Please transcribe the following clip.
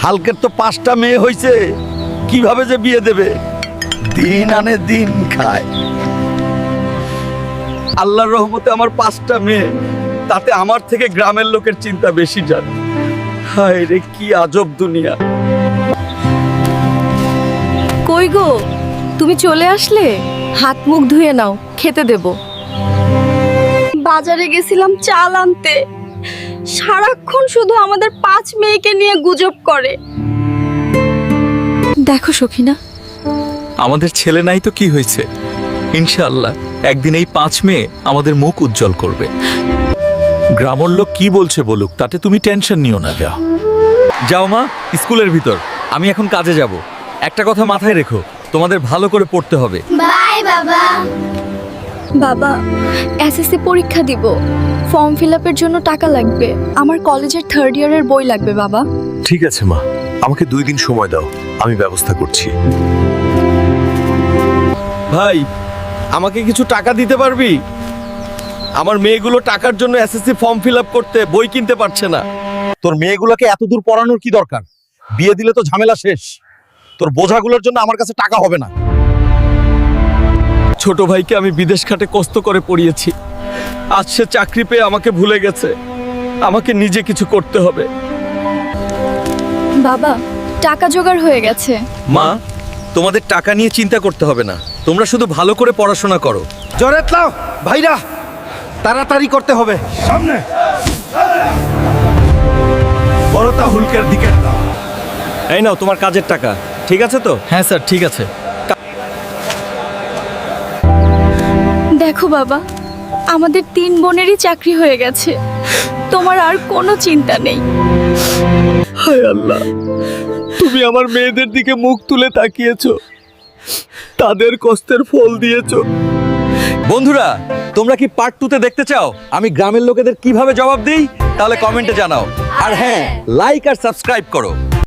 হালকের তো 5টা মেয়ে হয়েছে, কিভাবে যে বিয়ে দেবে? দিন আনে দিন খায়। আল্লাহর রহমতে আমার 5টা মেয়ে, তাতে আমার থেকে গ্রামের লোকের চিন্তা বেশি জানে। হায় রে, কি আজব দুনিয়া। কই গো, তুমি চলে আসলে? হাত মুখ ধুয়ে নাও, খেতে দেব। বাজারে গেছিলাম চাল আনতে, সারাক্ষণ শুধু আমাদের 5 মেয়েকে নিয়ে গুজব করে। দেখো সখিনা, আমাদের ছেলে নাই তো কি হয়েছে, ইনশাআল্লাহ একদিন এই 5 মেয়ে আমাদের মুখ উজ্জ্বল করবে। গ্রামের লোক কি বলছে বলুক, তাতে তুমি টেনশন নিও না। যাও মা, স্কুলের ভিতর, আমি এখন কাজে যাব। একটা কথা মাথায় রেখো, তোমাদের ভালো করে পড়তে হবে। বাবা এসএসসি পরীক্ষা দিব, ফর্ম ফিল আপের জন্য টাকা লাগবে। আমার কলেজের 3rd ইয়ারের বই লাগবে বাবা। ঠিক আছে মা, আমাকে 2 দিন সময় দাও, আমি ব্যবস্থা করছি। ভাই, আমাকে কিছু টাকা দিতে পারবি? আমার মেয়েগুলো টাকার জন্য এসএসসি ফর্ম ফিল আপ করতে বই কিনতে পারছে না। তোর মেয়েগুলোকে এত দূর পড়ানোর কি দরকার? বিয়ে দিলে তো ঝামেলা শেষ। তোর বোঝাগুলোর জন্য আমার কাছে টাকা হবে না। ছোট ভাইকে আমি বিদেশ খাটে কষ্ট করে পড়িয়েছি, আজ সে চাকরি পেয়ে আমাকে ভুলে গেছে। আমাকে নিজে কিছু করতে হবে। বাবা টাকা জোগাড় হয়ে গেছে। মা, তোমাদের টাকা নিয়ে চিন্তা করতে হবে না, তোমরা শুধু ভালো করে পড়াশোনা করো। জরেত লাও ভাইরা, তাড়াতাড়ি করতে হবে। সামনে বড়টা হুলকের দিকে। এই নাও তোমার কাজের টাকা, ঠিক আছে তো? হ্যাঁ স্যার, ঠিক আছে। দেখো বাবা, আমাদের 3 বোনেরই চাকরি হয়ে গেছে, তোমার আর কোনো চিন্তা নেই। হায় আল্লাহ, তুমি আমার মেয়েদের দিকে মুখ তুলে তাকিয়েছো, তাদের কষ্টের ফল দিয়েছো। বন্ধুরা, তোমরা কি পার্ট 2তে দেখতে চাও আমি গ্রামের লোকেদের কিভাবে জবাব দিই? তাহলে কমেন্টে জানাও। আর হ্যাঁ, লাইক আর সাবস্ক্রাইব করো।